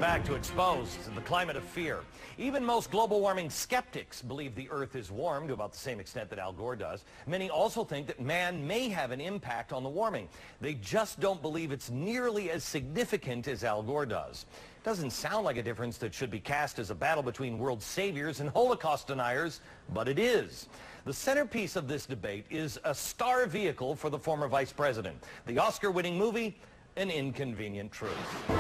back to Exposed, the climate of fear. Even most global warming skeptics believe the Earth is warm to about the same extent that Al Gore does. Many also think that man may have an impact on the warming. They just don't believe it's nearly as significant as Al Gore does. Doesn't sound like a difference that should be cast as a battle between world saviors and Holocaust deniers, but it is. The centerpiece of this debate is a star vehicle for the former vice president, the Oscar-winning movie, An Inconvenient Truth.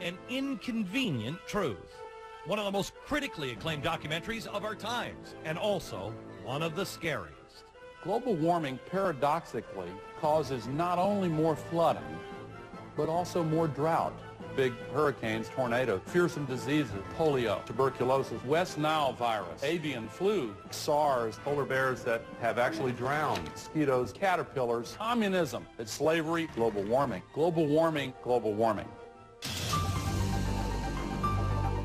An Inconvenient Truth. One of the most critically acclaimed documentaries of our times, and also one of the scariest. Global warming paradoxically causes not only more flooding, but also more drought. Big hurricanes, tornadoes, fearsome diseases, polio, tuberculosis, West Nile virus, avian flu, SARS, polar bears that have actually drowned, mosquitoes, caterpillars, communism, it's slavery, global warming, global warming, global warming.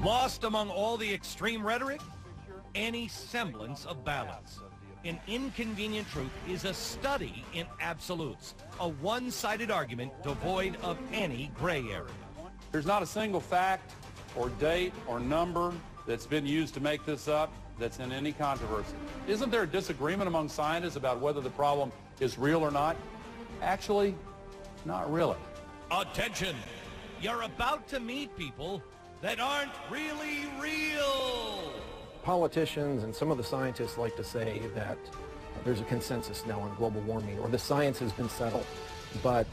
Lost among all the extreme rhetoric, any semblance of balance. An Inconvenient Truth is a study in absolutes, a one-sided argument devoid of any gray area. There's not a single fact or date or number that's been used to make this up that's in any controversy. Isn't there a disagreement among scientists about whether the problem is real or not? Actually, not really. Attention! You're about to meet people that aren't really real! Politicians and some of the scientists like to say that there's a consensus now on global warming, or the science has been settled. But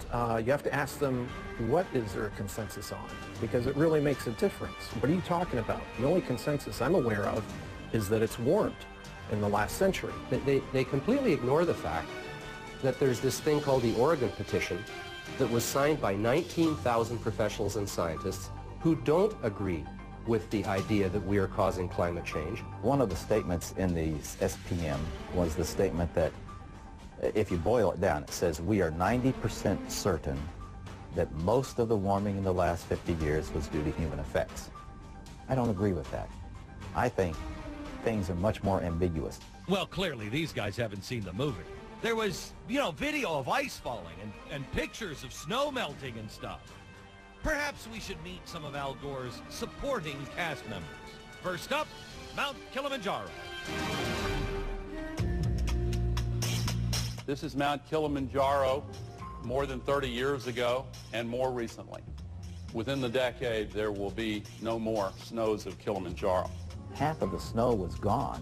you have to ask them, what is there a consensus on? Because it really makes a difference. What are you talking about? The only consensus I'm aware of is that it's warmed in the last century. They completely ignore the fact that there's this thing called the Oregon Petition that was signed by 19,000 professionals and scientists who don't agree with the idea that we are causing climate change. One of the statements in the SPM was the statement that, if you boil it down, it says we are 90% certain that most of the warming in the last 50 years was due to human effects. I don't agree with that. I think things are much more ambiguous. Well, clearly these guys haven't seen the movie. There was, video of ice falling and pictures of snow melting and stuff. Perhaps we should meet some of Al Gore's supporting cast members. First up, Mount Kilimanjaro. This is Mount Kilimanjaro more than 30 years ago and more recently. Within the decade, there will be no more snows of Kilimanjaro. Half of the snow was gone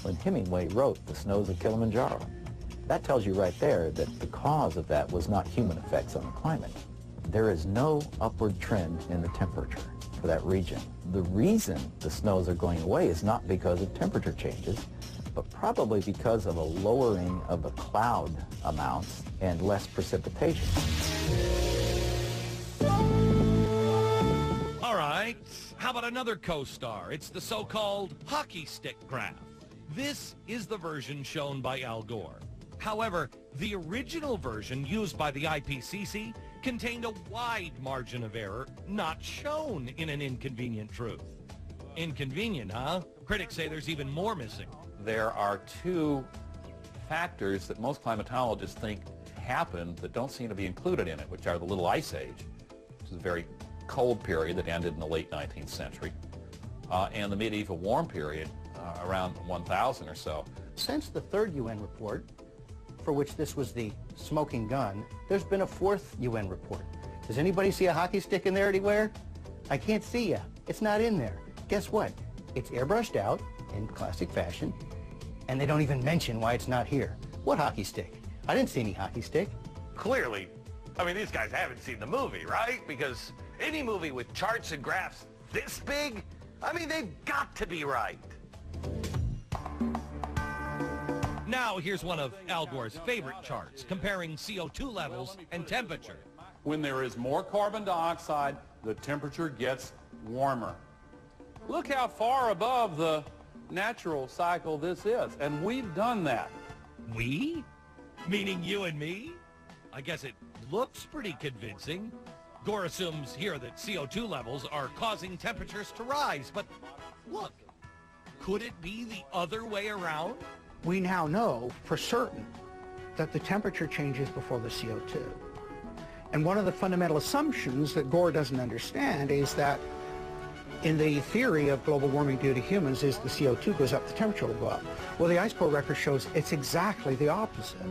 when Hemingway wrote The Snows of Kilimanjaro. That tells you right there that the cause of that was not human effects on the climate. There is no upward trend in the temperature for that region. The reason the snows are going away is not because of temperature changes, but probably because of a lowering of the cloud amounts and less precipitation. All right, how about another co-star? It's the so-called hockey stick graph. This is the version shown by Al Gore. However, the original version used by the IPCC contained a wide margin of error not shown in An Inconvenient Truth. Inconvenient, huh? Critics say there's even more missing. There are two factors that most climatologists think happened that don't seem to be included in it, which are the Little Ice Age, which is a very cold period that ended in the late 19th century, and the medieval warm period around 1000 or so. Since the third UN report, for which this was the smoking gun, there's been a fourth UN report. Does anybody see a hockey stick in there anywhere? I can't see ya. It's not in there. Guess what? It's airbrushed out in classic fashion, and they don't even mention why it's not here. What hockey stick? I didn't see any hockey stick. Clearly, these guys haven't seen the movie, right? Because any movie with charts and graphs this big, they've got to be right. Now, here's one of Al Gore's favorite charts, comparing CO2 levels and temperature. When there is more carbon dioxide, the temperature gets warmer. Look how far above the natural cycle this is, and we've done that. We? Meaning you and me? I guess it looks pretty convincing. Gore assumes here that CO2 levels are causing temperatures to rise, but look, could it be the other way around? We now know for certain that the temperature changes before the CO2. And one of the fundamental assumptions that Gore doesn't understand is that in the theory of global warming due to humans is the CO2 goes up, the temperature will go up. Well, the ice core record shows it's exactly the opposite.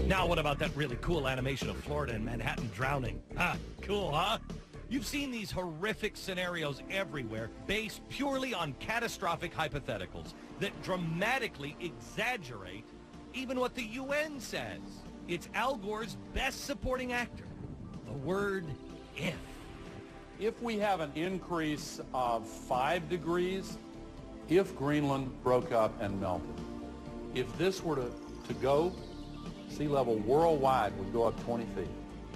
Now what about that really cool animation of Florida and Manhattan drowning? Cool, huh? You've seen these horrific scenarios everywhere based purely on catastrophic hypotheticals that dramatically exaggerate even what the UN says. It's Al Gore's best supporting actor. The word if. If we have an increase of 5 degrees, if Greenland broke up and melted, if this were to go, sea level worldwide would go up 20 feet.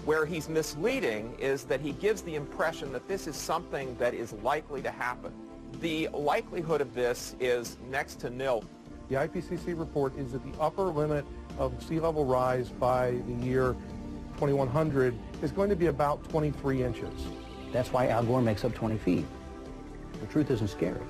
Where he's misleading is that he gives the impression that this is something that is likely to happen. The likelihood of this is next to nil. The IPCC report is that the upper limit of sea level rise by the year 2100 is going to be about 23 inches. That's why Al Gore makes up 20 feet. The truth isn't scary.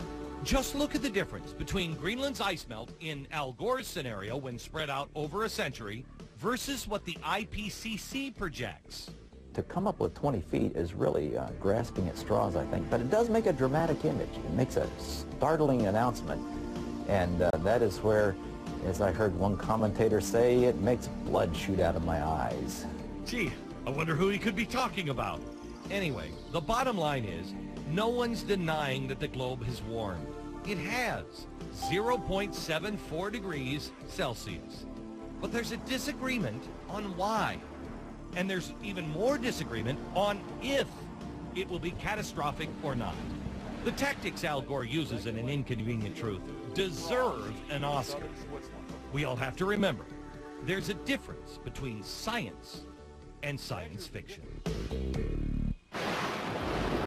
Just look at the difference between Greenland's ice melt in Al Gore's scenario when spread out over a century versus what the IPCC projects. To come up with 20 feet is really grasping at straws, I think. But it does make a dramatic image. It makes a startling announcement. And that is where, as I heard one commentator say, it makes blood shoot out of my eyes. Gee, I wonder who he could be talking about. Anyway, the bottom line is, no one's denying that the globe has warmed. It has, 0.74 degrees Celsius. But there's a disagreement on why. And there's even more disagreement on if it will be catastrophic or not. The tactics Al Gore uses in An Inconvenient Truth deserve an Oscar. We all have to remember, there's a difference between science and science fiction.